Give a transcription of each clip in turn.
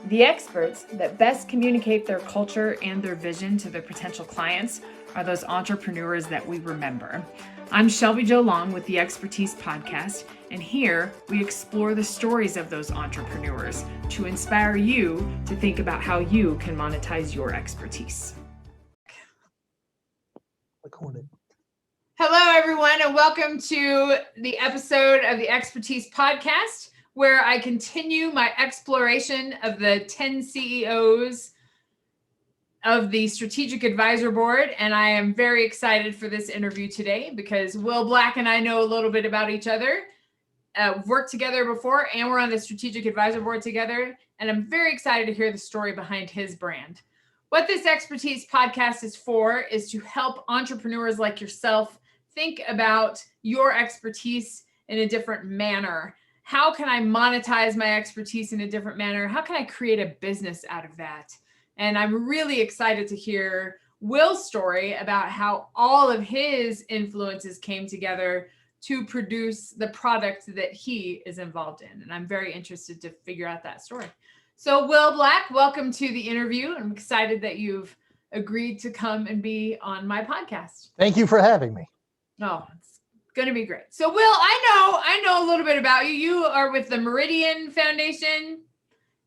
The experts that best communicate their culture and their vision to their potential clients are those entrepreneurs that we remember. I'm Shelby Jo Long with the Expertise Podcast, and here we explore the stories of those entrepreneurs to inspire you to think about how you can monetize your expertise. Recorded. Hello, everyone, and welcome to the episode of the Expertise Podcast, where I continue my exploration of the 10 CEOs of the Strategic Advisor Board. And I am very excited for this interview today because Will Black and I know a little bit about each other, worked together before, and we're on the Strategic Advisor Board together. And I'm very excited to hear the story behind his brand. What this Expertise Podcast is for is to help entrepreneurs like yourself think about your expertise in a different manner. How can I monetize my expertise in a different manner? How can I create a business out of that? And I'm really excited to hear Will's story about how all of his influences came together to produce the product that he is involved in. And I'm very interested to figure out that story. So Will Black, welcome to the interview. I'm excited that you've agreed to come and be on my podcast. Thank you for having me. Oh, it's going to be great. So Will, I know a little bit about you. You are with the Meridian Foundation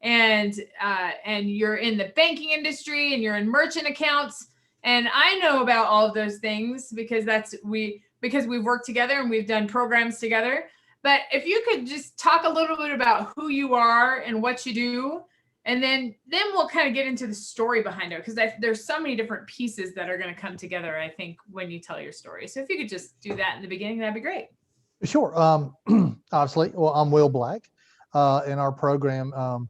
and you're in the banking industry and you're in merchant accounts. And I know about all of those things because we've worked together and we've done programs together. But if you could just talk a little bit about who you are and what you do, and then we'll kind of get into the story behind it, because there's so many different pieces that are going to come together, I think, when you tell your story. So if you could just do that in the beginning, that'd be great. Sure. Obviously, well, I'm Will Black, and our program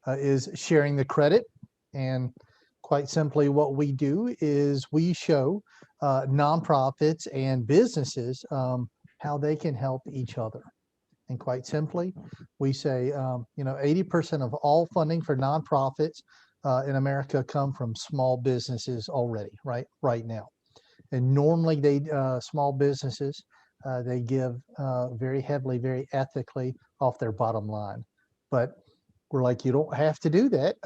is sharing the credit. And quite simply, what we do is we show nonprofits and businesses how they can help each other. And quite simply, we say, 80% of all funding for nonprofits in America come from small businesses already, right now. And normally small businesses, they give very heavily, very ethically off their bottom line. But we're like, you don't have to do that.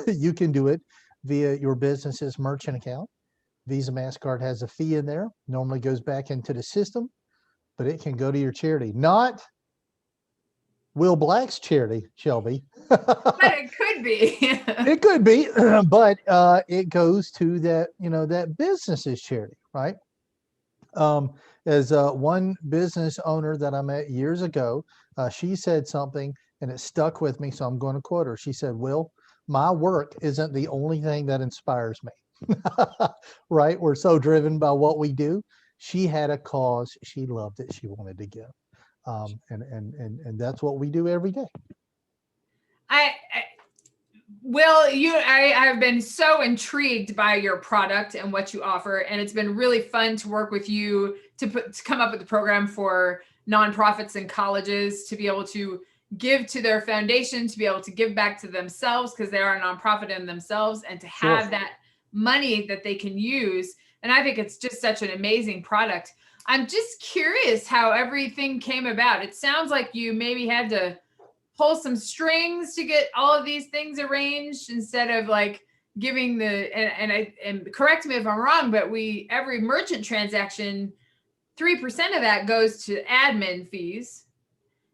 You can do it via your business's merchant account. Visa, MasterCard has a fee in there, normally goes back into the system, but it can go to your charity. Not Will Black's charity, Shelby. But it could be. It could be, but it goes to that business's charity, right? As one business owner that I met years ago, she said something and it stuck with me, so I'm going to quote her. She said, "Will, my work isn't the only thing that inspires me." Right? We're so driven by what we do. She had a cause. She loved it. She wanted to give. And that's what we do every day. Will, I have been so intrigued by your product and what you offer, and it's been really fun to work with you to come up with a program for nonprofits and colleges to be able to give to their foundation, to be able to give back to themselves because they are a nonprofit in themselves, and to have Sure. that money that they can use. And I think it's just such an amazing product. I'm just curious how everything came about. It sounds like you maybe had to pull some strings to get all of these things arranged instead of like giving and correct me if I'm wrong, but every merchant transaction, 3% of that goes to admin fees.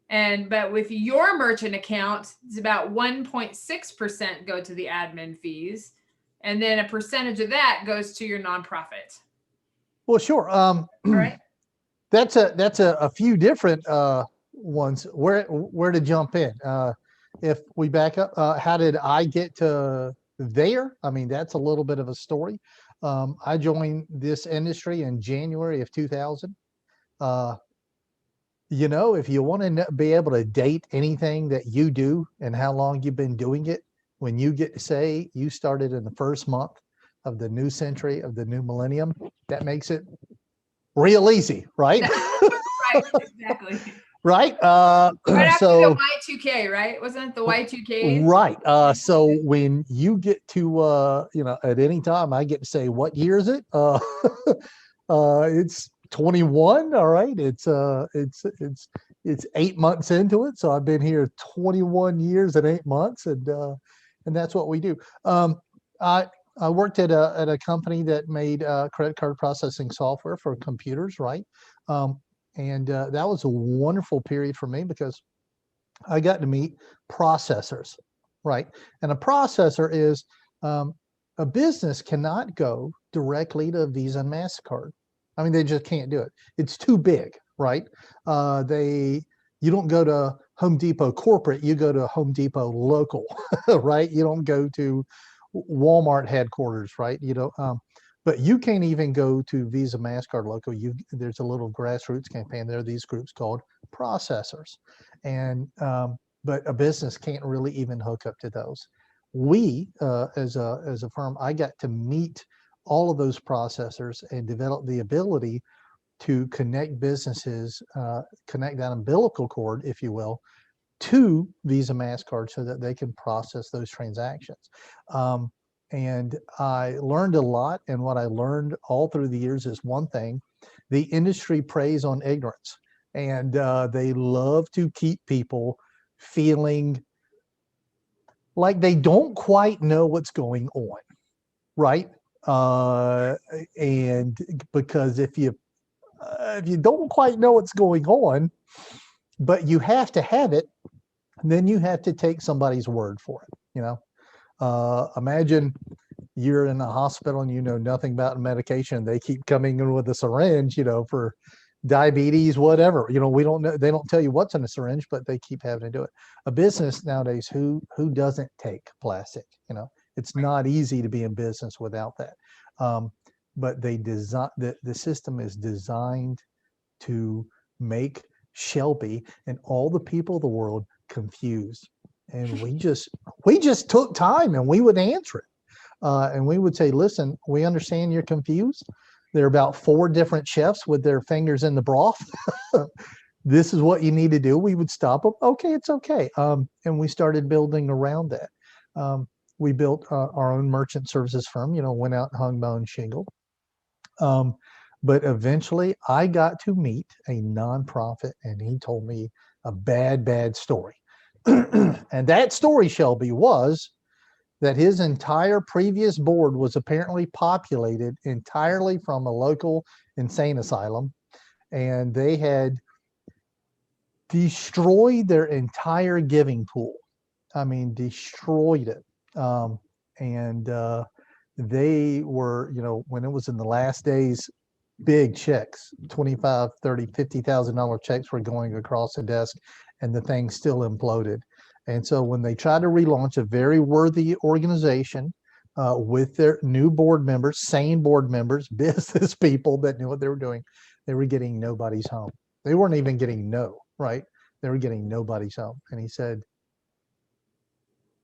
But with your merchant account, it's about 1.6% go to the admin fees. And then a percentage of that goes to your nonprofit. Well, sure. All right. That's a few different ones. Where to jump in? If we back up, how did I get to there? I mean, that's a little bit of a story. I joined this industry in January of 2000. If you want to be able to date anything that you do and how long you've been doing it, when you get to say you started in the first month of the new century of the new millennium, that makes it real easy, right? Right, exactly. Right. Right after the Y2K, right? Wasn't it the Y2K? Right. So when you get to, at any time, I get to say, what year is it? It's 21. All right. It's it's 8 months into it. So I've been here 21 years and 8 months, and that's what we do. I I worked at a company that made credit card processing software for computers, right? Um, and that was a wonderful period for me because I got to meet processors, right? And a processor is um, a business cannot go directly to Visa and MasterCard. I mean, they just can't do it. It's too big, right? They You don't go to Home Depot corporate, you go to Home Depot local, right? You don't go to Walmart headquarters, right? But you can't even go to Visa MasterCard local. There's a little grassroots campaign. There are these groups called processors, and but a business can't really even hook up to those. We, as a firm, I got to meet all of those processors and develop the ability to connect businesses, connect that umbilical cord, if you will, to Visa MasterCard so that they can process those transactions. And I learned a lot. And what I learned all through the years is one thing: the industry preys on ignorance, and they love to keep people feeling like they don't quite know what's going on, right? And because if you don't quite know what's going on, but you have to have it, then you have to take somebody's word for it. Imagine you're in a hospital and you know nothing about medication. They keep coming in with a syringe, for diabetes, whatever. We don't know. They don't tell you what's in a syringe, but they keep having to do it. A business nowadays, who doesn't take plastic? It's not easy to be in business without that. But the system is designed to make Shelby and all the people of the world confused. And we just took time and we would answer it. And we would say, listen, we understand you're confused. There are about 4 different chefs with their fingers in the broth. This is what you need to do. We would stop them. Okay, it's okay. And we started building around that. We built our own merchant services firm, went out and hung my own shingle. But eventually I got to meet a nonprofit, and he told me a bad story. And that story, Shelby, was that his entire previous board was apparently populated entirely from a local insane asylum, and they had destroyed their entire giving pool. I mean, destroyed it. And they were, when it was in the last days, big checks, 25, 30, $50,000 checks were going across the desk, and the thing still imploded. And so when they tried to relaunch a very worthy organization with their new board members, sane board members, business people that knew what they were doing, they were getting nobody's home. They weren't even getting no, right? They were getting nobody's home. And he said,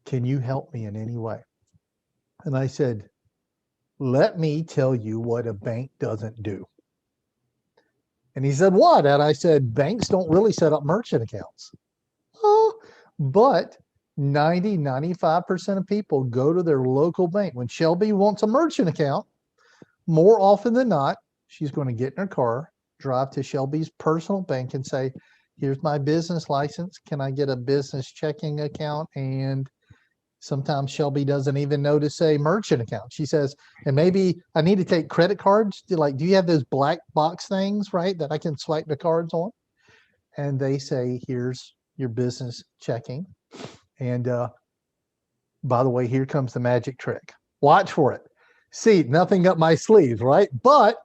can you help me in any way? And I said, let me tell you what a bank doesn't do. And he said, what? And I said, banks don't really set up merchant accounts. Oh, but 95% of people go to their local bank. When Shelby wants a merchant account, more often than not, she's going to get in her car, drive to Shelby's personal bank and say, here's my business license. Can I get a business checking account? And sometimes Shelby doesn't even know to say merchant account. She says, and maybe I need to take credit cards. Do you have those black box things, right, that I can swipe the cards on? And they say, here's your business checking. And by the way, here comes the magic trick. Watch for it. See, nothing up my sleeves, right? But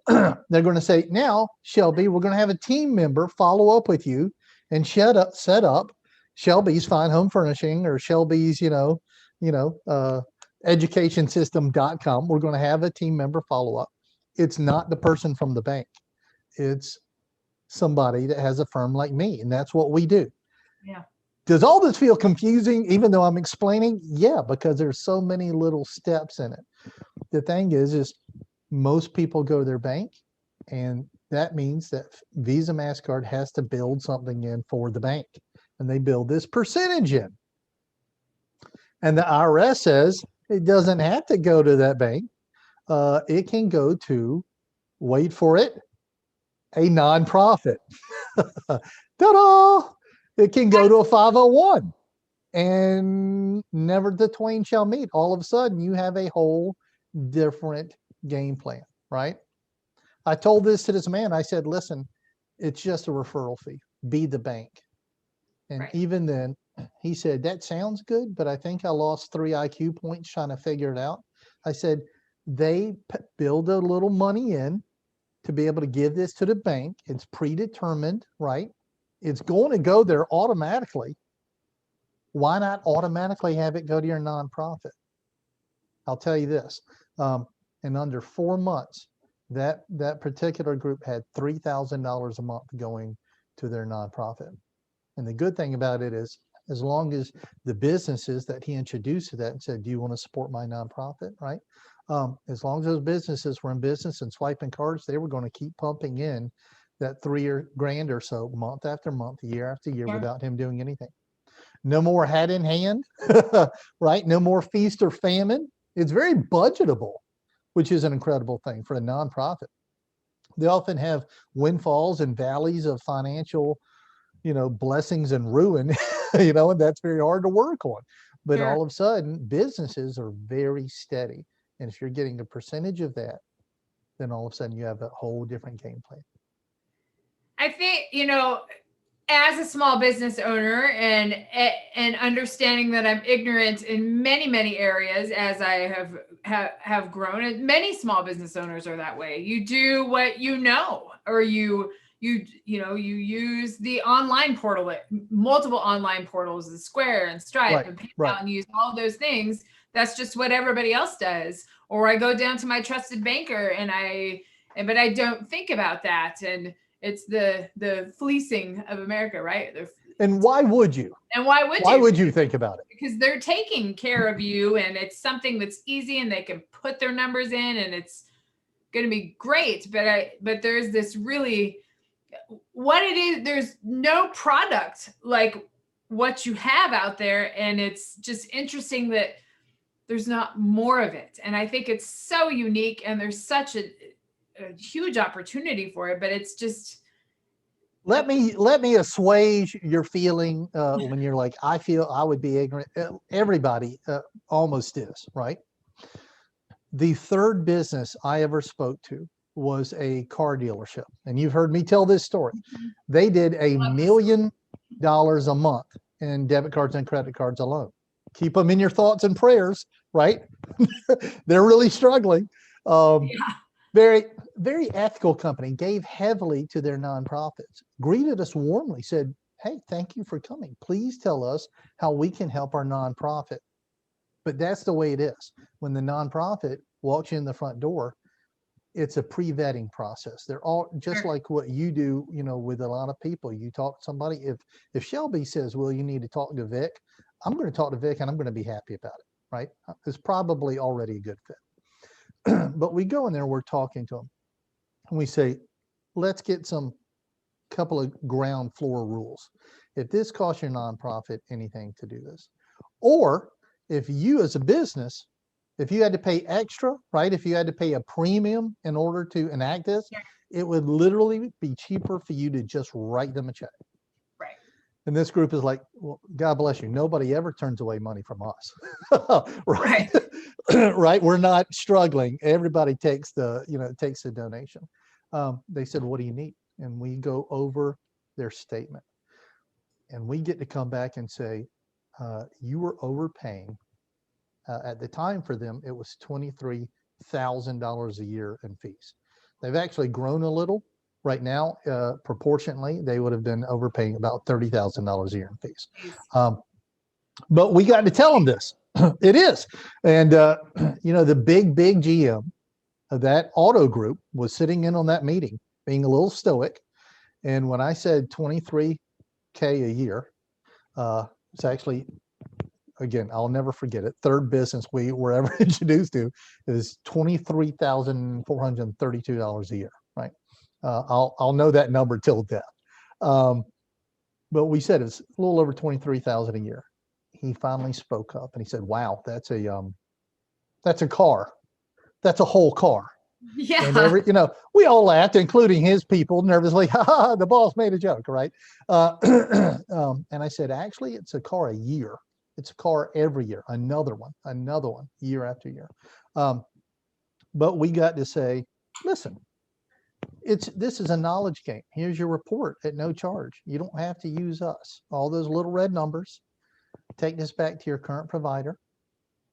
they're going to say, now, Shelby, we're going to have a team member follow up with you and set up Shelby's Fine Home Furnishing or Shelby's, educationsystem.com. We're going to have a team member follow up. It's not the person from the bank. It's somebody that has a firm like me. And that's what we do. Yeah. Does all this feel confusing, even though I'm explaining? Yeah, because there's so many little steps in it. The thing is most people go to their bank, and that means that Visa MasterCard has to build something in for the bank. And they build this percentage in. And the IRS says it doesn't have to go to that bank. It can go to, wait for it, a nonprofit. Ta-da! It can go to a 501 and never the twain shall meet. All of a sudden, you have a whole different game plan, right? I told this to this man. I said, listen, it's just a referral fee. Be the bank. And Right. even then, he said, that sounds good, but I think I lost 3 IQ points trying to figure it out. I said, they build a little money in to be able to give this to the bank. It's predetermined, right? It's going to go there automatically. Why not automatically have it go to your nonprofit? I'll tell you this, in under 4 months, that particular group had $3,000 a month going to their nonprofit. And the good thing about it is, as long as the businesses that he introduced to that and said, do you want to support my nonprofit, right? As long as those businesses were in business and swiping cards, they were going to keep pumping in that $3,000 or so, month after month, year after year, without him doing anything. No more hat in hand, right? No more feast or famine. It's very budgetable, which is an incredible thing for a nonprofit. They often have windfalls and valleys of financial, blessings and ruin, and that's very hard to work on. But Sure. all of a sudden, businesses are very steady. And if you're getting a percentage of that, then all of a sudden you have a whole different game plan. I think, as a small business owner and understanding that I'm ignorant in many, many areas as I have grown, and many small business owners are that way. You do what you know, or you use the online portal, multiple online portals, the Square and Stripe and PayPal, and use all those things. That's just what everybody else does. Or I go down to my trusted banker but I don't think about that. And it's the fleecing of America, right? And why would you? And why would you? Why would you think about it? Because they're taking care of you, and it's something that's easy, and they can put their numbers in, and it's going to be great. But there's this really, what it is, there's no product like what you have out there, and it's just interesting that there's not more of it. And I think it's so unique, and there's such a huge opportunity for it, but it's just. Let me assuage your feeling when you're like, I feel I would be ignorant. Everybody almost is, right? The third business I ever spoke to was a car dealership. And you've heard me tell this story. They did $1 million a month in debit cards and credit cards alone. Keep them in your thoughts and prayers, right? They're really struggling. Very, very ethical company, gave heavily to their nonprofits, greeted us warmly, said, hey, thank you for coming. Please tell us how we can help our nonprofit. But that's the way it is. When the nonprofit walks you in the front door, it's a pre-vetting process. They're all just like what you do, with a lot of people. You talk to somebody. If Shelby says, well, you need to talk to Vic, I'm going to talk to Vic and I'm going to be happy about it, right? It's probably already a good fit. But we go in there, we're talking to them, and we say, let's get some couple of ground floor rules. If this costs your nonprofit anything to do this, or if you as a business, if you had to pay extra, right? If you had to pay a premium in order to enact this, it would literally be cheaper for you to just write them a check. Right. And this group is like, well, God bless you. Nobody ever turns away money from us. Right. Right. We're not struggling. Everybody takes the donation. They said, what do you need? And we go over their statement, and we get to come back and say, you were overpaying. At the time for them, it was $23,000 a year in fees. They've actually grown a little. Right now, proportionately, they would have been overpaying about $30,000 a year in fees. But we got to tell them this. It is. And, the big GM of that auto group was sitting in on that meeting, being a little stoic. And when I said $23K a year, it's actually, again, I'll never forget it. Third business we were ever introduced to is $23,432 a year, right? I'll know that number till death. But we said it's a little over 23,000 a year. He finally spoke up and he said, wow, that's a car. That's a whole car. Yeah. And we all laughed, including his people, nervously. Ha ha! The boss made a joke, right? And I said, actually, it's a car a year. It's a car every year. Another one, year after year. But we got to say, listen, this is a knowledge game. Here's your report at no charge. You don't have to use us. All those little red numbers. Take this back to your current provider.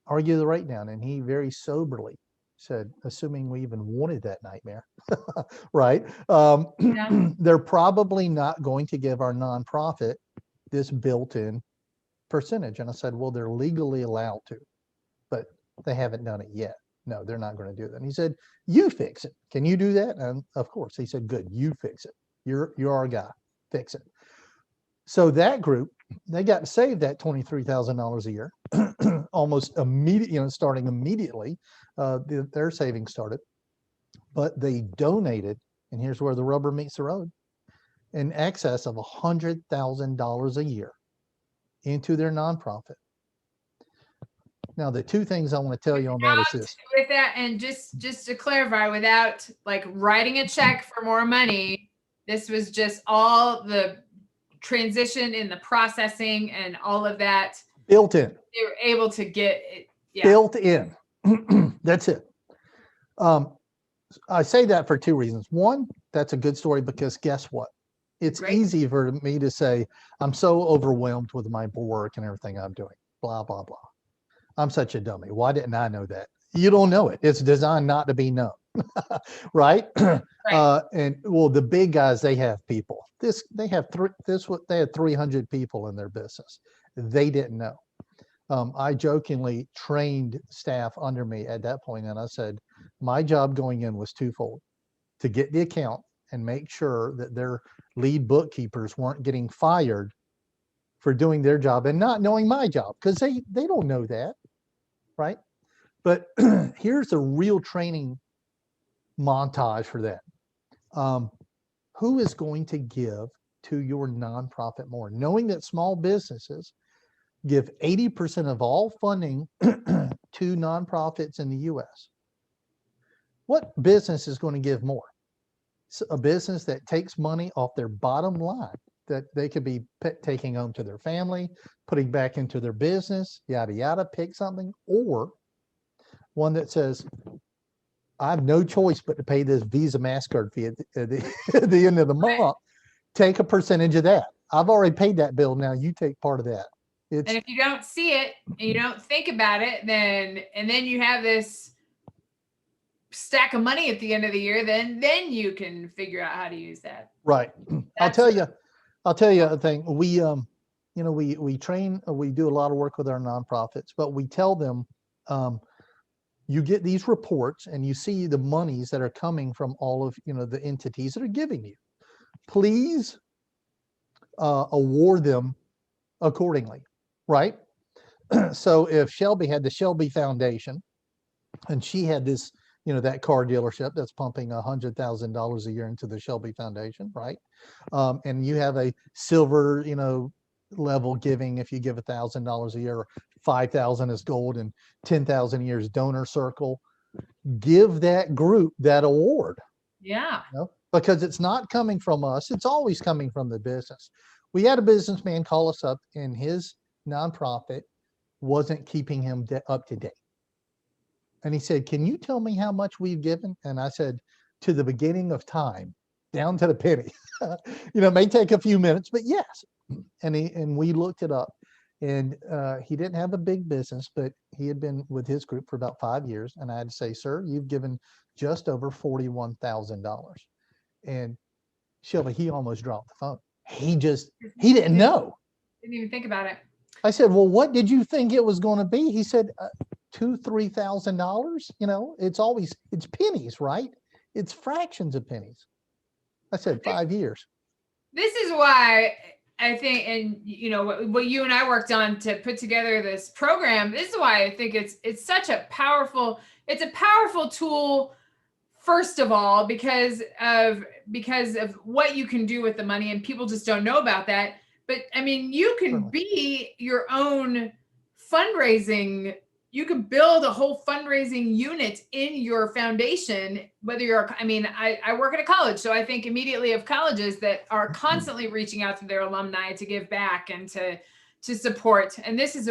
Argue the rate down. And he very soberly said, assuming we even wanted that nightmare, right? Yeah. They're probably not going to give our nonprofit this built-in percentage. And I said, well, they're legally allowed to, but they haven't done it yet. No, they're not going to do that. And he said, you fix it. Can you do that? And of course, he said, good, you fix it. You're our guy. Fix it. So that group, they got to save that $23,000 a year, almost immediately, starting immediately. Their savings started, but they donated, and here's where the rubber meets the road, in excess of $100,000 a year into their nonprofit. Now, the two things I want to tell you on that is this. With that, and just to clarify, without like writing a check for more money, this was just all the transition in the processing and all of that built in. They were able to get it built in. That's it. I say that for two reasons. One, that's a good story because guess what? It's easy for me to say, I'm so overwhelmed with my work and everything I'm doing, blah, blah, blah. I'm such a dummy. Why didn't I know that? You don't know it. It's designed not to be known. Right? And well, the big guys, they have people. They had 300 people in their business. They didn't know. I jokingly trained staff under me at that point, and I said, my job going in was twofold: to get the account and make sure that their lead bookkeepers weren't getting fired for doing their job and not knowing my job, because they don't know that, right? But here's a real training montage for that. Who is going to give to your nonprofit more? Knowing that small businesses give 80% of all funding to nonprofits in the US. What business is going to give more? A business that takes money off their bottom line that they could be taking home to their family, putting back into their business, yada, yada, pick something, or one that says, I have no choice but to pay this Visa MasterCard fee at the end of the month. Take a percentage of that. I've already paid that bill. Now you take part of that. And if you don't see it and you don't think about it, then you have this stack of money at the end of the year, then you can figure out how to use that. Right. I'll tell you a thing. We we train, we do a lot of work with our nonprofits, but we tell them, you get these reports and you see the monies that are coming from all of the entities that are giving you. Please award them accordingly, right? So if Shelby had the Shelby Foundation and she had this, that car dealership that's pumping $100,000 a year into the Shelby Foundation, right? And you have a silver, level giving, if you give $1,000 a year, 5,000 is gold and 10,000 a year is donor circle. Give that group that award. Yeah. Because it's not coming from us. It's always coming from the business. We had a businessman call us up and his nonprofit wasn't keeping him up to date. And he said, can you tell me how much we've given? And I said, to the beginning of time, down to the penny. It may take a few minutes, but yes. And we looked it up, and he didn't have a big business, but he had been with his group for about 5 years. And I had to say, sir, you've given just over $41,000. And Shelby, he almost dropped the phone. He didn't know. Didn't even think about it. I said, well, what did you think it was going to be? He said, $2,000-$3,000. It's pennies, right? It's fractions of pennies. I said 5 years. This is why I think, and what you and I worked on to put together this program. This is why I think it's such a powerful tool. First of all, because of what you can do with the money, and people just don't know about that. But I mean, you can be your own fundraising. you could build a whole fundraising unit in your foundation, whether you're, I mean, I work at a college, so I think immediately of colleges that are constantly reaching out to their alumni to give back and to support. And this is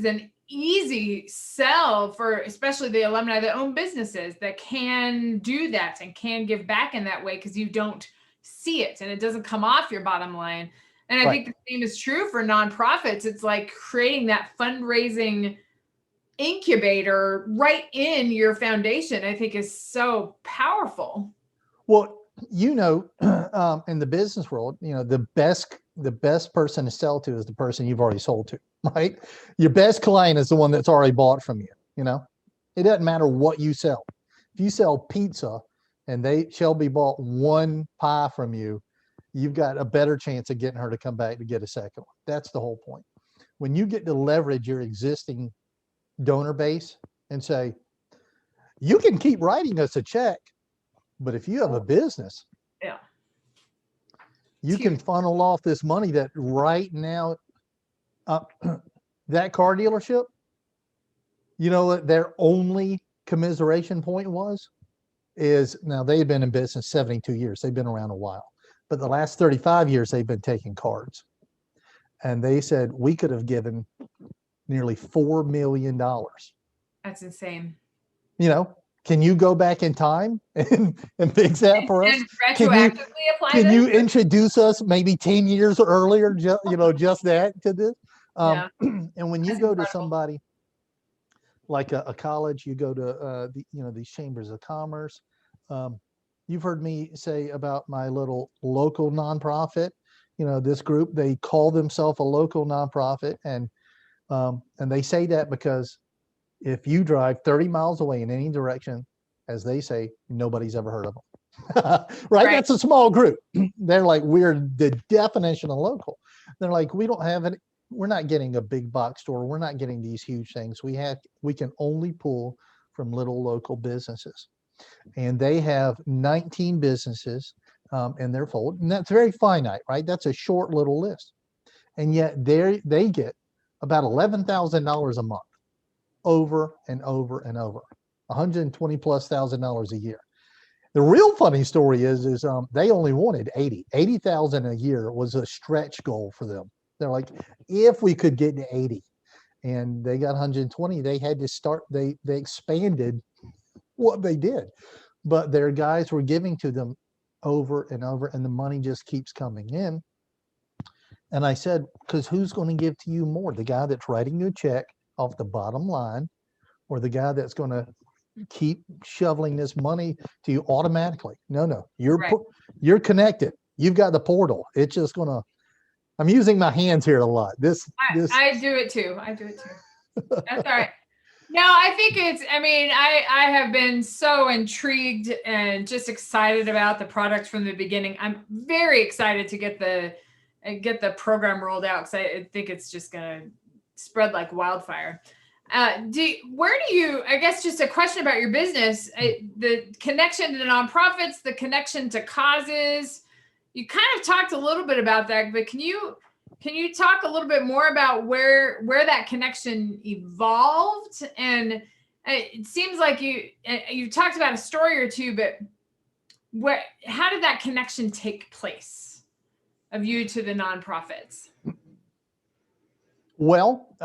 an easy sell for especially the alumni that own businesses that can do that and can give back in that way, because you don't see it and it doesn't come off your bottom line. And I think the same is true for nonprofits. It's like creating that fundraising incubator right in your foundation, I think is so powerful. Well, in the business world, the best person to sell to is the person you've already sold to, right? Your best client is the one that's already bought from you. It doesn't matter what you sell. If you sell pizza and Shelby bought one pie from you, you've got a better chance of getting her to come back to get a second one. That's the whole point. When you get to leverage your existing donor base and say, you can keep writing us a check, but if you have a business, you can funnel off this money that right now, that car dealership, what their only commiseration point is now they've been in business 72 years. They've been around a while. But the last 35 years, they've been taking cards. And they said, we could have given nearly $4 million. That's insane. Can you go back in time and fix that for us? And retroactively apply Can you introduce us maybe 10 years earlier, just that to this? And when you go to somebody like a college, you go to these chambers of commerce. You've heard me say about my little local nonprofit. This group, they call themselves a local nonprofit, and they say that because if you drive 30 miles away in any direction, as they say, nobody's ever heard of them. Right? That's a small group. They're like, we're the definition of local. They're like, we don't have it. We're not getting a big box store. We're not getting these huge things. We can only pull from little local businesses. And they have 19 businesses in their fold. And that's very finite, right? That's a short little list. And yet they get about $11,000 a month over and over and over, $120,000+ a year. The real funny story is they only wanted 80,000 a year was a stretch goal for them. They're like, if we could get to 80, and they got 120, they had to start, they expanded what they did, but their guys were giving to them over and over, and the money just keeps coming in. And I said, because who's going to give to you more, the guy that's writing you a check off the bottom line, or the guy that's going to keep shoveling this money to you automatically? No, you're connected. You've got the portal. It's just going to, I'm using my hands here a lot. I do it too. That's all right. No, I think I have been so intrigued and just excited about the product from the beginning. I'm very excited to get the program rolled out, because I think it's just going to spread like wildfire. I guess just a question about your business, the connection to the nonprofits, the connection to causes. You kind of talked a little bit about that, but can you talk a little bit more about where that connection evolved? And it seems like you talked about a story or two, but how did that connection take place of you to the nonprofits? Well,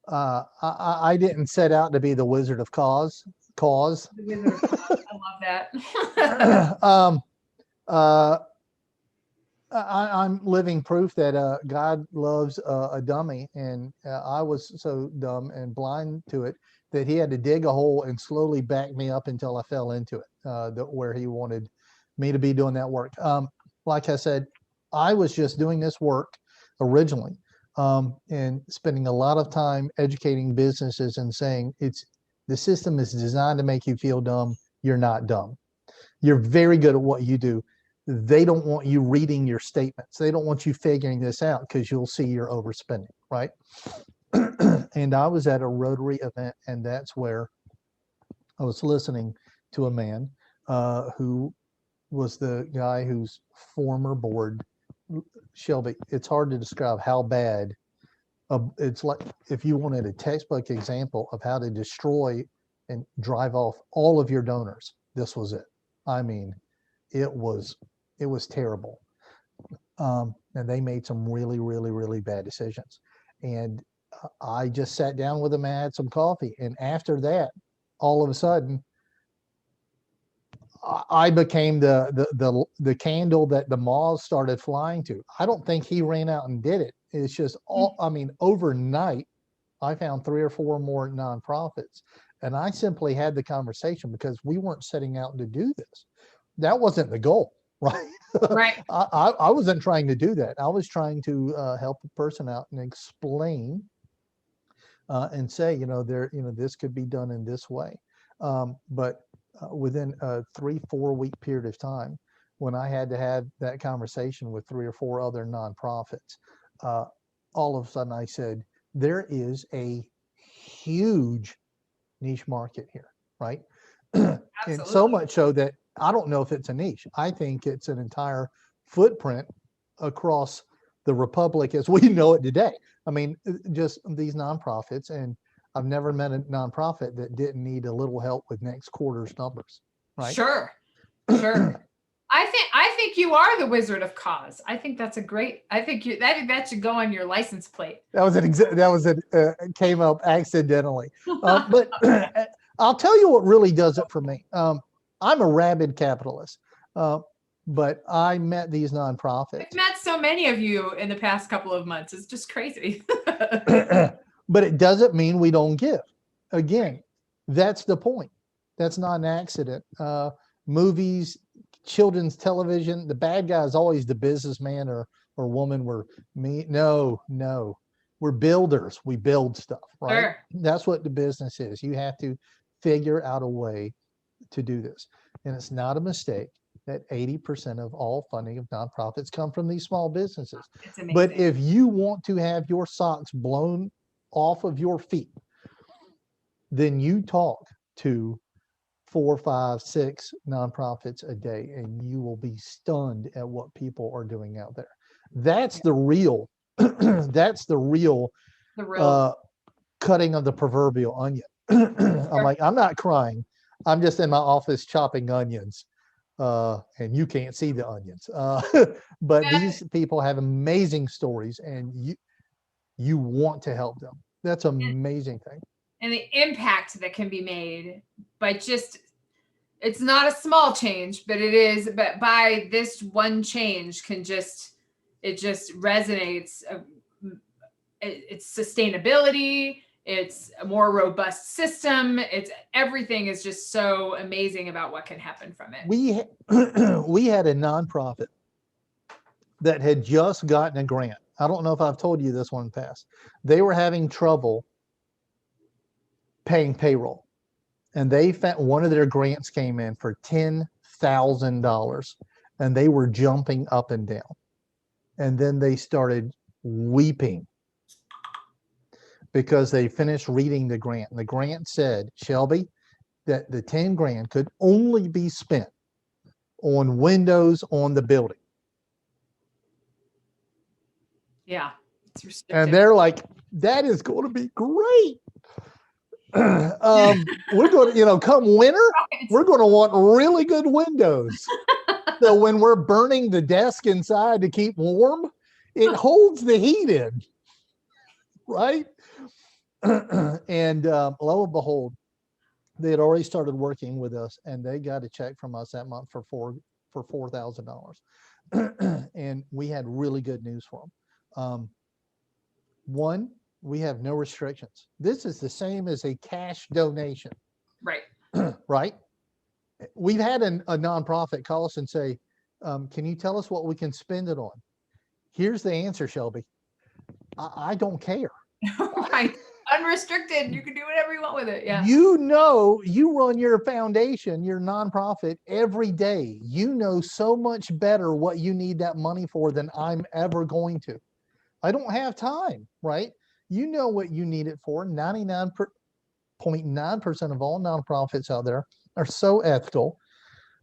I didn't set out to be the Wizard of Cause. The Wizard of Cause. I love that. I'm living proof that God loves a dummy, and I was so dumb and blind to it that he had to dig a hole and slowly back me up until I fell into it, where he wanted me to be doing that work. Like I said, I was just doing this work originally, and spending a lot of time educating businesses and saying the system is designed to make you feel dumb. You're not dumb. You're very good at what you do. They don't want you reading your statements. They don't want you figuring this out, because you'll see you're overspending, right? And I was at a Rotary event, and that's where I was listening to a man who was the guy whose former board, Shelby, it's hard to describe how bad it's like if you wanted a textbook example of how to destroy and drive off all of your donors, this was it. I mean, it was terrible. And they made some really, really, really bad decisions. And I just sat down with them and had some coffee. And after that, all of a sudden, I became the candle that the moths started flying to. I don't think he ran out and did it. It's just I mean, overnight, I found 3 or 4 more nonprofits. And I simply had the conversation because we weren't setting out to do this. That wasn't the goal, right? Right. I wasn't trying to do that. I was trying to help a person out and explain and say, this could be done in this way. But within a 3-4 week period of time, when I had to have that conversation with 3 or 4 other nonprofits, all of a sudden I said, there is a huge niche market here, right? And so much so that I don't know if it's a niche. I think it's an entire footprint across the republic as we know it today. I mean, just these nonprofits, and I've never met a nonprofit that didn't need a little help with next quarter's numbers, right? Sure. I think you are the Wizard of Cause. I think that's a great. I think that should go on your license plate. It came up accidentally, but I'll tell you what really does it for me. I'm a rabid capitalist, but I met these nonprofits. I've met so many of you in the past couple of months. It's just crazy. But it doesn't mean we don't give. Again, that's the point. That's not an accident. Movies, children's television, the bad guy is always the businessman or woman. No, we're builders. We build stuff, right? Sure. That's what the business is. You have to figure out a way to do this. And it's not a mistake that 80% of all funding of nonprofits come from these small businesses. But if you want to have your socks blown off of your feet, then you talk to 4, 5, 6 nonprofits a day, and you will be stunned at what people are doing out there. That's the real, cutting of the proverbial onion. I'm not crying. I'm just in my office chopping onions, and you can't see the onions. But these people have amazing stories, and you want to help them. That's an amazing thing. And the impact that can be made by it's not a small change, but but by this one change it just resonates. It's sustainability. It's a more robust system. Everything is just so amazing about what can happen from it. We had a nonprofit that had just gotten a grant. I don't know if I've told you this one in the past. They were having trouble paying payroll, and they found one of their grants came in for $10,000, and they were jumping up and down. And then they started weeping because they finished reading the grant. And the grant said, Shelby, that the 10 grand could only be spent on windows on the building. Yeah. It's restricted. And they're like, that is going to be great. We're going to, come winter, we're going to want really good windows. So when we're burning the desk inside to keep warm, it holds the heat in, right? And lo and behold, they had already started working with us, and they got a check from us that month for $4,000. And we had really good news for them. One, we have no restrictions. This is the same as a cash donation. Right. Right. We've had a nonprofit call us and say, can you tell us what we can spend it on? Here's the answer, Shelby. I don't care. Right. Unrestricted. You can do whatever you want with it. Yeah. You run your foundation, your nonprofit every day. You know so much better what you need that money for than I'm ever going to. I don't have time, right? You know what you need it for. 99.9% of all nonprofits out there are so ethical.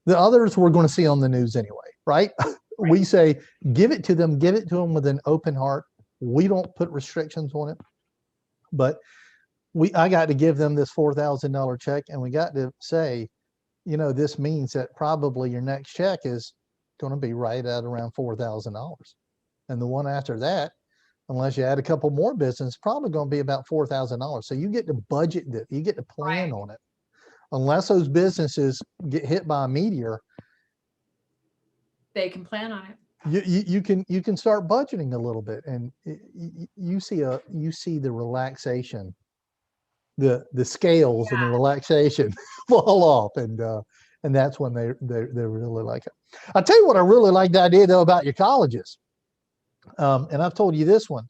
The others we're going to see on the news anyway, right? We say, give it to them with an open heart We don't put restrictions on it, but I got to give them this $4,000 check, and we got to say, this means that probably your next check is going to be right at around $4,000. And the one after that, unless you add a couple more business, probably going to be about $4,000. So you get to budget it, you get to plan on it. Unless those businesses get hit by a meteor, they can plan on it. You can start budgeting a little bit, and you see the relaxation, the scales and the relaxation fall off, and that's when they really like it. I'll tell you what I really like the idea though about your colleges, and I've told you this one.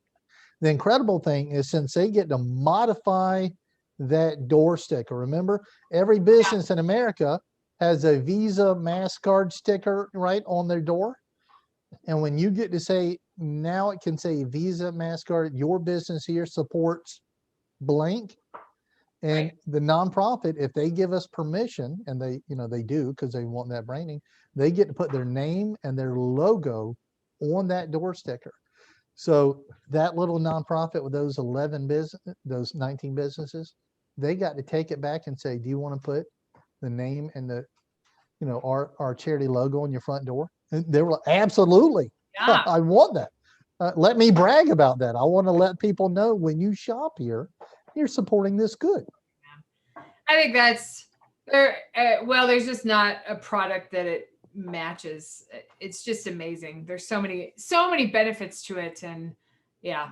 The incredible thing is, since they get to modify that door sticker. Remember, every business in America has a Visa, MasterCard sticker right on their door. And when you get to say, now it can say Visa, MasterCard, your business here supports blank. And the nonprofit, if they give us permission, and they do, because they want that branding, they get to put their name and their logo on that door sticker. So that little nonprofit with those 19 businesses, they got to take it back and say, do you want to put the name and the, our charity logo on your front door? And they were like, absolutely. Yeah. I want that. Let me brag about that. I want to let people know when you shop here, you're supporting this good. I think that's there. There's just not a product that it matches. It's just amazing. There's so many benefits to it. And yeah,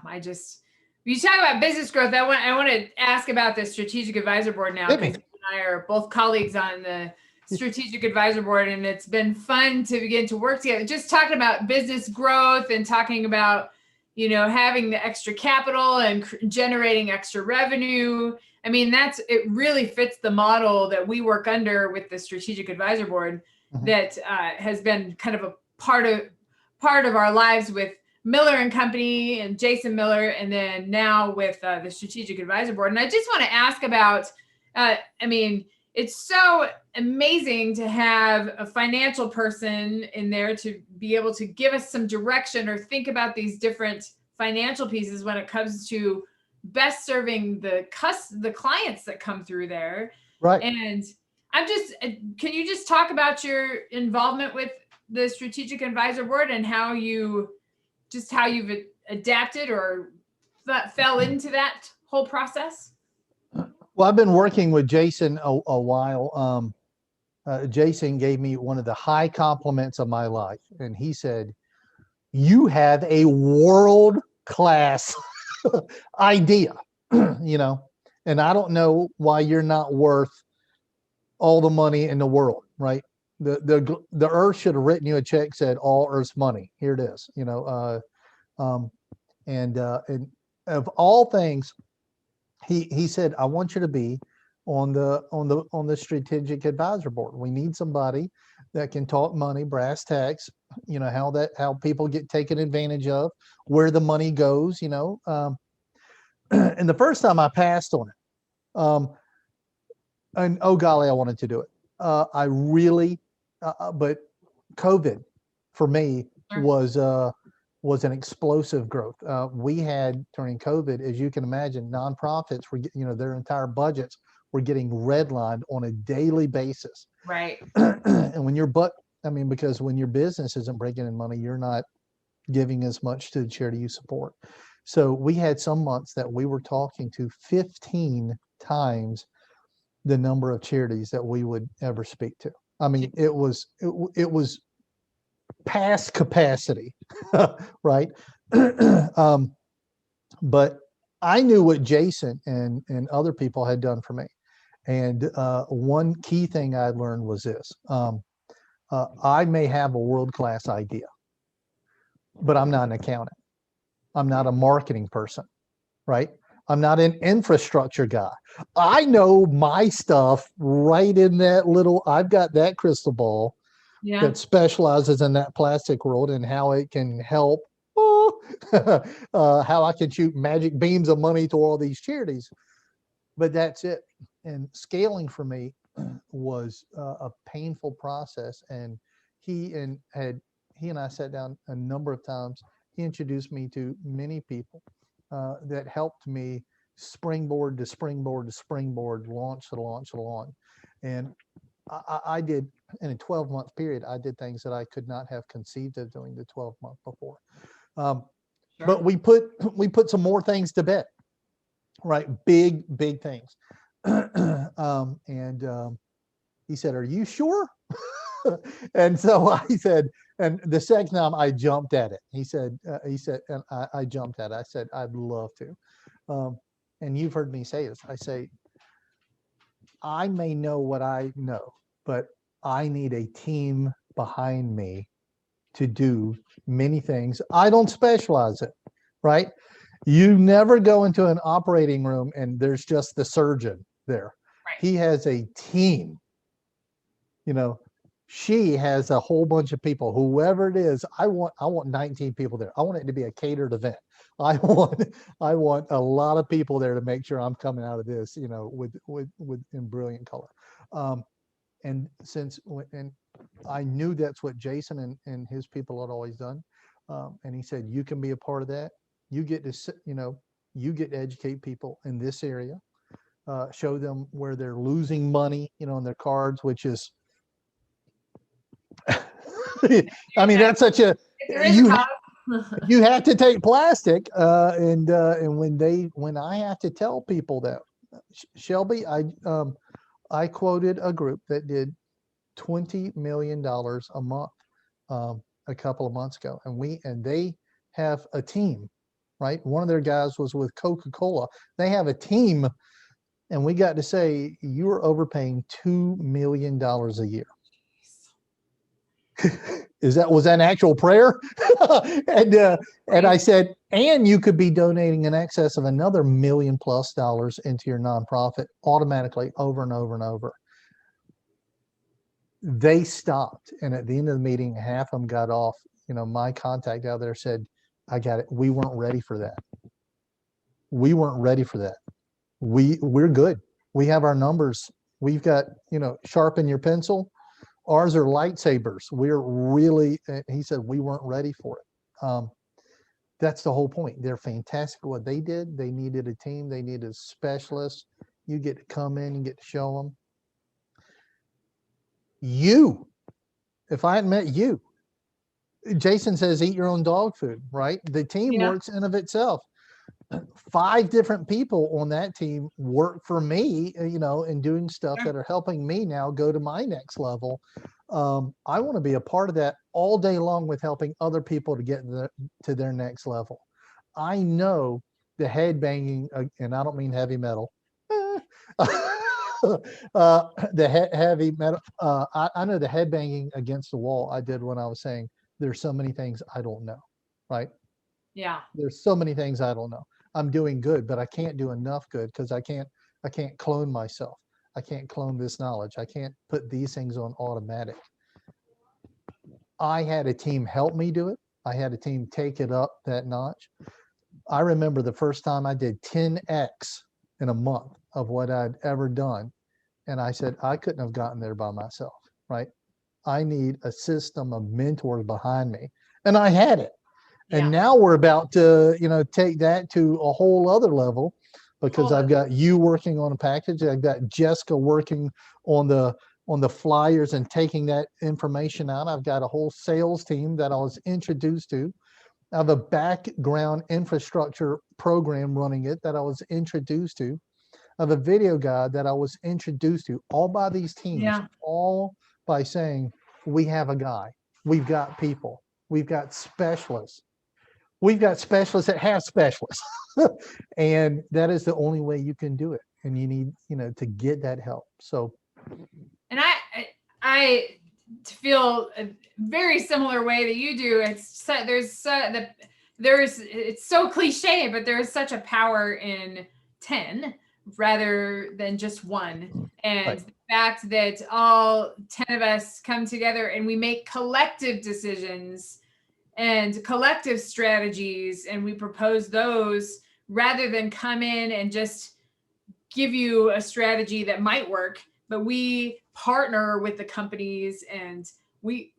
you talk about business growth. I want to ask about the strategic advisor board now, because you and I are both colleagues on the strategic advisor board, and it's been fun to begin to work together, just talking about business growth and talking about, having the extra capital and generating extra revenue. I mean, it really fits the model that we work under with the strategic advisor board, that has been kind of a part of our lives with Miller and Company and Jason Miller, and then now with the strategic advisor board. And I just want to ask about, it's so amazing to have a financial person in there to be able to give us some direction or think about these different financial pieces when it comes to best serving the clients that come through there. Right. And can you just talk about your involvement with the strategic advisor board and how you've adapted or fell into that whole process? Well, I've been working with Jason a while. Jason gave me one of the high compliments of my life. And he said, you have a world-class idea, and I don't know why you're not worth all the money in the world, right? The earth should have written you a check, said all earth's money. Here it is, and of all things, he said, I want you to be on the strategic advisor board. We need somebody that can talk money, brass tacks, how people get taken advantage of, where the money goes, and the first time I passed on it, and oh golly, I wanted to do it. I really, but COVID for me was an explosive growth. We had during COVID, as you can imagine, nonprofits were, their entire budgets were getting redlined on a daily basis. Right. And because when your business isn't bringing in money, you're not giving as much to the charity you support. So we had some months that we were talking to 15 times the number of charities that we would ever speak to. It was past capacity, right? But I knew what Jason and other people had done for me. And one key thing I learned was this. I may have a world-class idea, but I'm not an accountant. I'm not a marketing person, right? I'm not an infrastructure guy. I know my stuff right in that I've got that crystal ball that specializes in that plastic world and how it can help, how I can shoot magic beams of money to all these charities. But that's it. And scaling for me was a painful process. And he and I sat down a number of times. he introduced me to many people that helped me springboard to springboard to springboard, launch to launch to launch. And I did, in a 12-month period, I did things that I could not have conceived of doing the 12 month before. Sure. But we put some more things to bed, right? Big things. He said, "Are you sure?" And so I said, and the second time I jumped at it. He said, and I jumped at it. I said, "I'd love to." And you've heard me say this. I say, I may know what I know, but I need a team behind me to do many things. I don't specialize it, right? You never go into an operating room and there's just the surgeon there. Right. He has a team. She has a whole bunch of people, whoever it is. I want 19 people there. I want it to be a catered event. I want a lot of people there to make sure I'm coming out of this, with in brilliant color. And I knew that's what Jason and his people had always done. And he said, you can be a part of that. You get to, you get to educate people in this area, show them where they're losing money, on their cards, which is, I mean, that's such a, you have to take plastic. And when I have to tell people that, Shelby, I quoted a group that did $20 million a month a couple of months ago, and they have a team, right? One of their guys was with Coca-Cola. They have a team, and we got to say, you are overpaying $2 million a year. Was that an actual prayer? and I said, and you could be donating in excess of another $1 million+ into your nonprofit automatically over and over and over. They stopped, and at the end of the meeting, half of them got off. My contact out there said, I got it. We weren't ready for that. We're good. We have our numbers. We've got, sharpen your pencil. Ours are lightsabers. We're really, he said, we weren't ready for it. That's the whole point. They're fantastic at what they did. They needed a team. They needed specialists. You get to come in and get to show them. If I hadn't met you, Jason says, eat your own dog food, right? The team works in of itself. 5 different people on that team work for me, and doing stuff that are helping me now go to my next level. I want to be a part of that all day long with helping other people to get to their next level. I know the headbanging, and I don't mean heavy metal. Heavy metal. I know the headbanging against the wall I did when I was saying there's so many things I don't know, right? Yeah. There's so many things I don't know. I'm doing good, but I can't do enough good because I can't clone myself. I can't clone this knowledge. I can't put these things on automatic. I had a team help me do it. I had a team take it up that notch. I remember the first time I did 10x in a month of what I'd ever done. And I said, I couldn't have gotten there by myself, right? I need a system of mentors behind me. And I had it. And now we're about to, take that to a whole other level, because I've got you working on a package. I've got Jessica working on the flyers and taking that information out. I've got a whole sales team that I was introduced to. I have a background infrastructure program running it that I was introduced to. I have a video guide that I was introduced to, all by these teams, all by saying, we have a guy, we've got people, we've got specialists. We've got specialists that have specialists. And that is the only way you can do it. And you need, to get that help. So. And I feel a very similar way that you do. It's so cliche, but there's such a power in 10 rather than just one. And the fact that all 10 of us come together and we make collective decisions and collective strategies, and we propose those rather than come in and just give you a strategy that might work, but we partner with the companies and we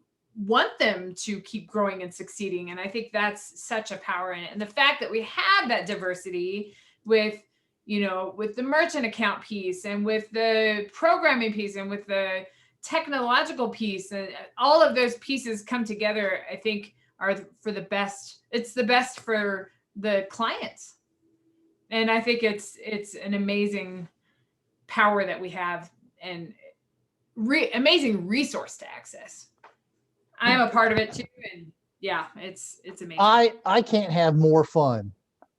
want them to keep growing and succeeding. And I think that's such a power in it. And the fact that we have that diversity with, with the merchant account piece and with the programming piece and with the technological piece, and all of those pieces come together, I think are for the best. It's the best for the clients. And I think it's an amazing power that we have, and amazing resource to access. I am a part of it too, and yeah, it's amazing. I can't have more fun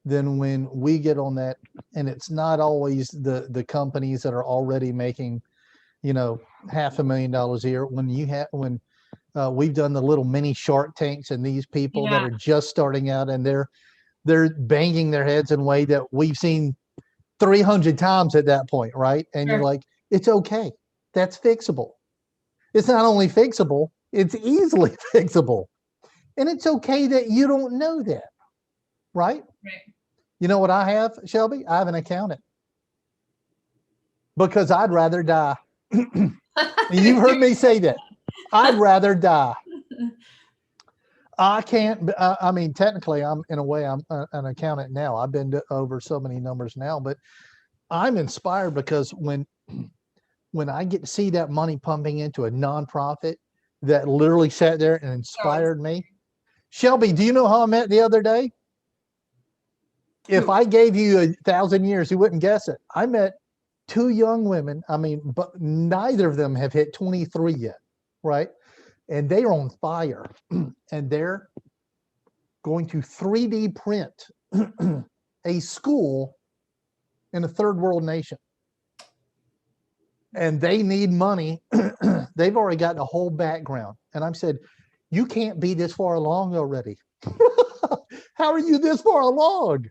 than when we get on that, and it's not always the companies that are already making, $500,000 a year. When we've done the little mini Shark Tanks, and these people that are just starting out, and they're banging their heads in a way that we've seen 300 times at that point, right? And you're like, it's okay. That's fixable. It's not only fixable, it's easily fixable. And it's okay that you don't know that, right? You know what I have, Shelby? I have an accountant. Because I'd rather die. You've heard me say that. I'd rather die. I can't, technically I'm an accountant now. I've been over so many numbers now, but I'm inspired because when I get to see that money pumping into a nonprofit that literally sat there and inspired me. Shelby, do you know how I met the other day? If I gave you 1,000 years, you wouldn't guess it. I met two young women. But neither of them have hit 23 yet, right? And they are on fire, and they're going to 3D print a school in a third world nation. And they need money. They've already got the whole background. And I've said, you can't be this far along already. How are you this far along?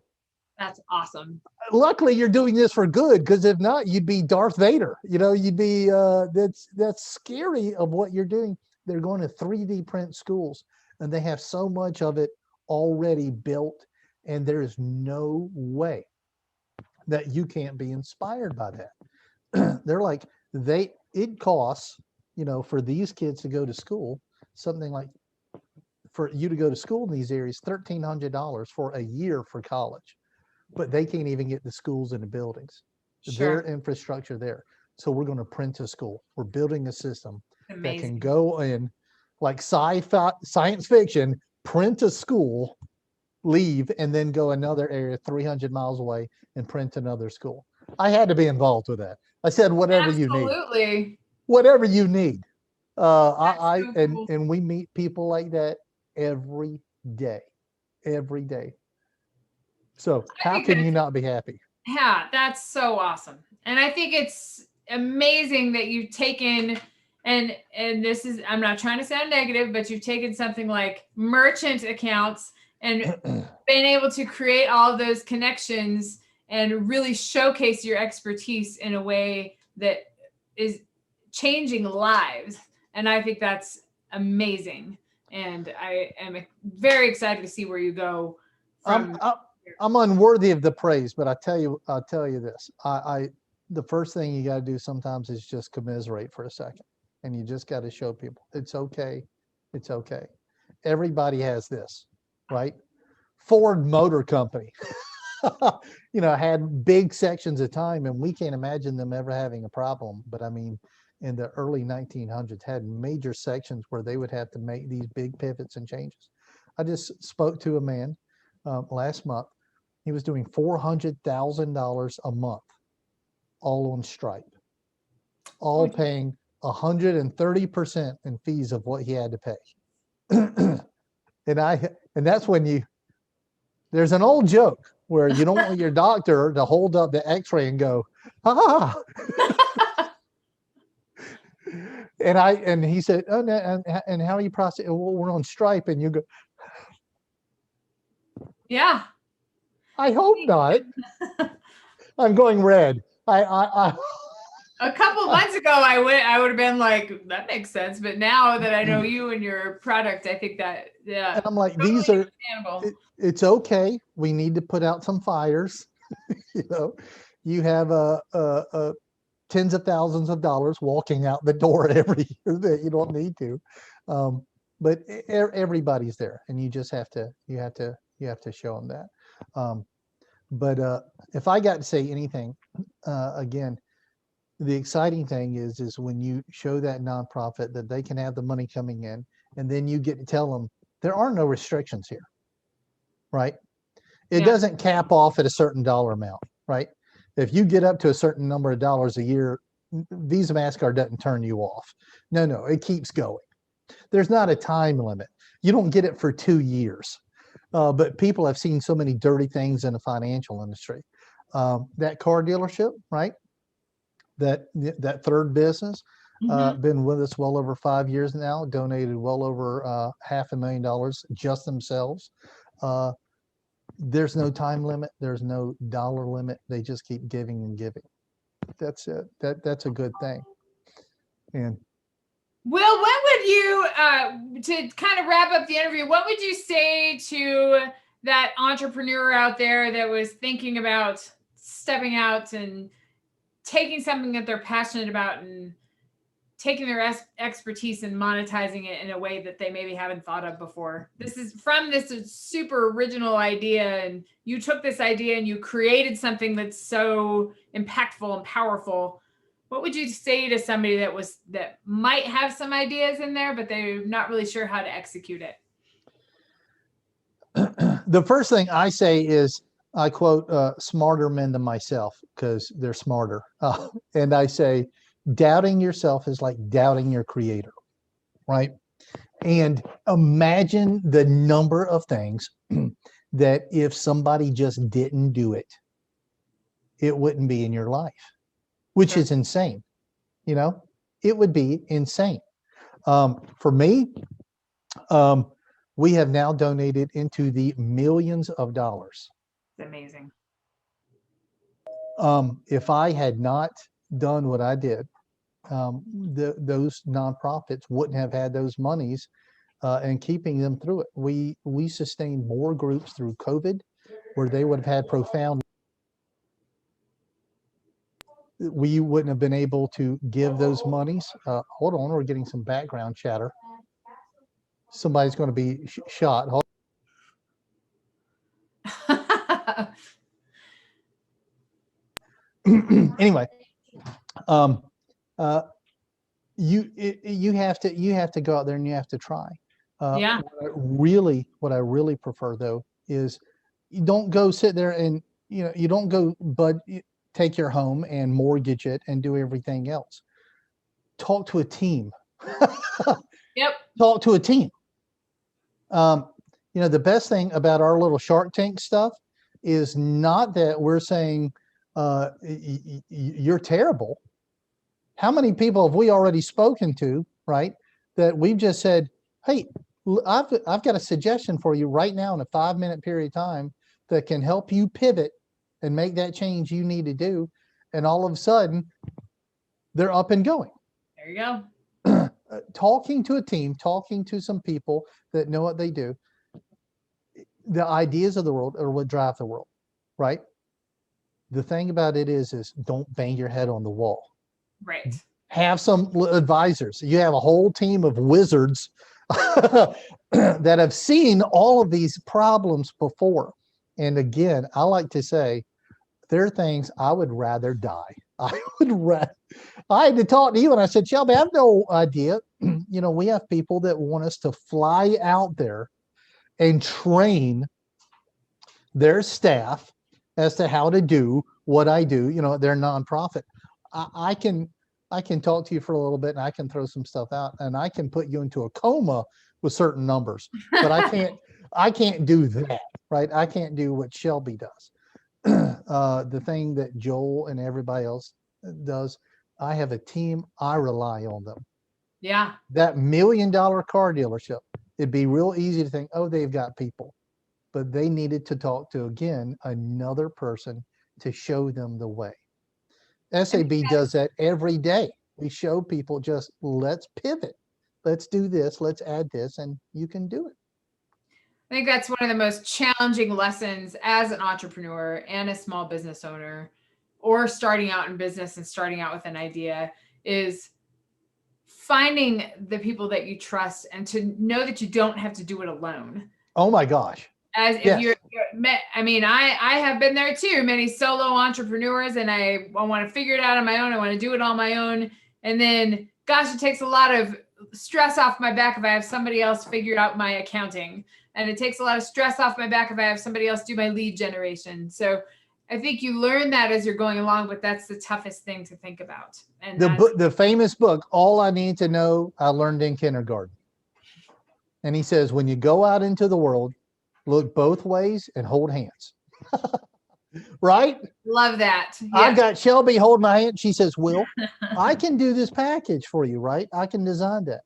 That's awesome. Luckily, you're doing this for good, because if not, you'd be Darth Vader. You'd be, that's scary of what you're doing. They're going to 3D print schools, and they have so much of it already built, and there is no way that you can't be inspired by that. They're like, it costs, for these kids to go to school, something like, for you to go to school in these areas, $1,300 for a year for college, but they can't even get the schools and the buildings, their infrastructure there. So we're going to print a school. We're building a system that can go in, like sci-fi, science fiction, print a school, leave, and then go another area 300 miles away and print another school. I had to be involved with that. I said, whatever you need. Whatever you need. And we meet people like that every day. So how can you not be happy? Yeah, that's so awesome. And I think it's amazing that you've taken, and this is, I'm not trying to sound negative, but you've taken something like merchant accounts and been able to create all of those connections and really showcase your expertise in a way that is changing lives. And I think that's amazing. And I am very excited to see where you go. I'm unworthy of the praise, but I'll tell you this. The first thing you got to do sometimes is just commiserate for a second. And you just got to show people it's okay. It's okay. Everybody has this, right? Ford Motor Company, had big sections of time, and we can't imagine them ever having a problem. But in the early 1900s, had major sections where they would have to make these big pivots and changes. I just spoke to a man last month. He was doing $400,000 a month, all on Stripe, all paying 130% in fees of what he had to pay. And that's when there's an old joke where you don't want your doctor to hold up the x-ray and go, ah. And he said, oh, and how are you processing? Well, we're on Stripe, and you go, yeah. I hope not. I'm going red. I A couple months ago, I would have been like, that makes sense. But now that I know you and your product, I think that, yeah. And I'm like, these are, it's okay. We need to put out some fires. You have tens of thousands of dollars walking out the door every year that you don't need to. but everybody's there, and you just have to show them that. But if I got to say anything, again, the exciting thing is when you show that nonprofit that they can have the money coming in, and then you get to tell them there are no restrictions here, right? It doesn't cap off at a certain dollar amount, right? If you get up to a certain number of dollars a year, Visa MasterCard doesn't turn you off. No, it keeps going. There's not a time limit. You don't get it for 2 years. But people have seen so many dirty things in the financial industry. That car dealership, right? That third business, been with us well over 5 years now, donated well over $500,000 just themselves. There's no time limit. There's no dollar limit. They just keep giving and giving. That's it. That's a good thing. And Will, what would you, to kind of wrap up the interview, what would you say to that entrepreneur out there that was thinking about stepping out and taking something that they're passionate about and taking their expertise and monetizing it in a way that they maybe haven't thought of before? This is from this super original idea, and you took this idea and you created something that's so impactful and powerful. What would you say to somebody that might have some ideas in there, but they're not really sure how to execute it? The first thing I say is, I quote smarter men than myself, because they're smarter. And I say, doubting yourself is like doubting your creator, right? And imagine the number of things that if somebody just didn't do it, it wouldn't be in your life, which is insane. It would be insane. For me, we have now donated into the millions of dollars. It's amazing. If I had not done what I did, those nonprofits wouldn't have had those monies and keeping them through it. We sustained more groups through COVID where they would have had profound. We wouldn't have been able to give those monies. Hold on, we're getting some background chatter. Somebody's going to be shot. Anyway, you have to go out there and you have to try. What I really prefer though is you don't go sit there and you don't go take your home and mortgage it and do everything else. Talk to a team. Yep. Talk to a team. The best thing about our little Shark Tank stuff is not that we're saying you're terrible. How many people have we already spoken to, right? That we've just said, hey, I've got a suggestion for you right now in a 5-minute period of time that can help you pivot and make that change you need to do. And all of a sudden, they're up and going. There you go. Talking to a team, talking to some people that know what they do. The ideas of the world are what drive the world, right? The thing about it is don't bang your head on the wall. Right. Have some advisors. You have a whole team of wizards that have seen all of these problems before. And again, I like to say, there are things I would rather die. I had to talk to you and I said, Shelby, I have no idea. We have people that want us to fly out there and train their staff as to how to do what I do. They're nonprofit. I can talk to you for a little bit and I can throw some stuff out and I can put you into a coma with certain numbers, but I can't do that, right? I can't do what Shelby does. The thing that Joel and everybody else does, I have a team. I rely on them. Yeah. That $1 million car dealership, it'd be real easy to think, oh, they've got people, but they needed to talk to, again, another person to show them the way. SAB does that every day. We show people just let's pivot. Let's do this. Let's add this and you can do it. I think that's one of the most challenging lessons as an entrepreneur and a small business owner or starting out in business and starting out with an idea is finding the people that you trust and to know that you don't have to do it alone. Oh my gosh. As if you're met, I mean, I have been there too, many solo entrepreneurs, and I want to figure it out on my own. I want to do it on my own. And then, gosh, it takes a lot of stress off my back if I have somebody else figure out my accounting. And it takes a lot of stress off my back if I have somebody else do my lead generation. So I think you learn that as you're going along, but that's the toughest thing to think about. And the famous book, All I Need to Know, I Learned in Kindergarten. And he says, when you go out into the world, look both ways and hold hands. Right? Love that. Yeah. I've got Shelby hold my hand. She says, Will, I can do this package for you, right? I can design that.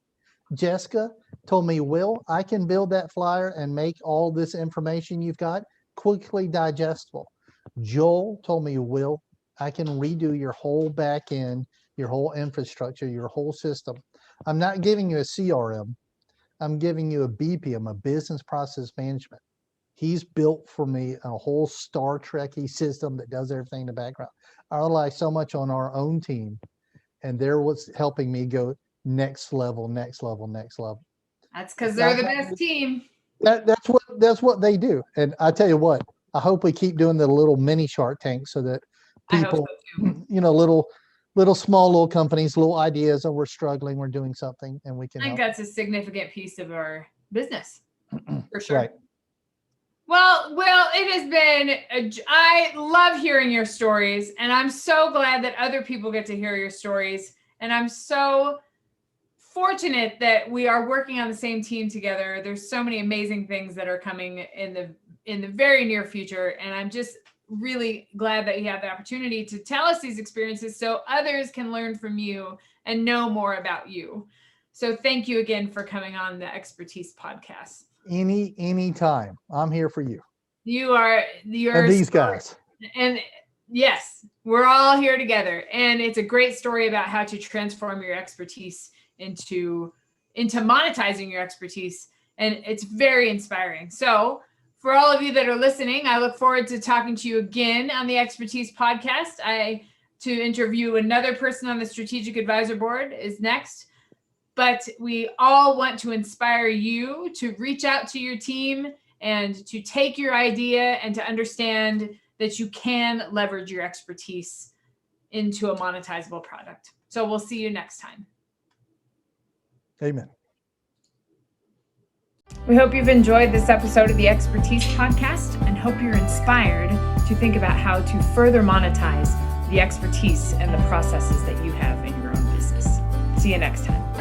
Jessica told me, Will, I can build that flyer and make all this information you've got quickly digestible. Joel told me, Will, I can redo your whole back end, your whole infrastructure, your whole system. I'm not giving you a CRM. I'm giving you a BPM, a business process management. He's built for me a whole Star Trek-y system that does everything in the background. I rely so much on our own team, and they're what's helping me go next level, next level, next level. That's because they're the best team. That's what they do. And I tell you what, I hope we keep doing the little mini Shark Tank so that people, little small companies, little ideas, and we're struggling, we're doing something, and we can. I think that's a significant piece of our business, for sure. Right. Well, it has been, I love hearing your stories, and I'm so glad that other people get to hear your stories. And I'm so fortunate that we are working on the same team together. There's so many amazing things that are coming in the very near future. And I'm just really glad that you have the opportunity to tell us these experiences so others can learn from you and know more about you. So thank you again for coming on the Expertise Podcast. Anytime. I'm here for you. You're and these guys. And yes, we're all here together. And it's a great story about how to transform your expertise into monetizing your expertise. And it's very inspiring. So for all of you that are listening, I look forward to talking to you again on the Expertise Podcast. To interview another person on the Strategic Advisor Board is next. But we all want to inspire you to reach out to your team and to take your idea and to understand that you can leverage your expertise into a monetizable product. So we'll see you next time. Amen. We hope you've enjoyed this episode of the Expertise Podcast and hope you're inspired to think about how to further monetize the expertise and the processes that you have in your own business. See you next time.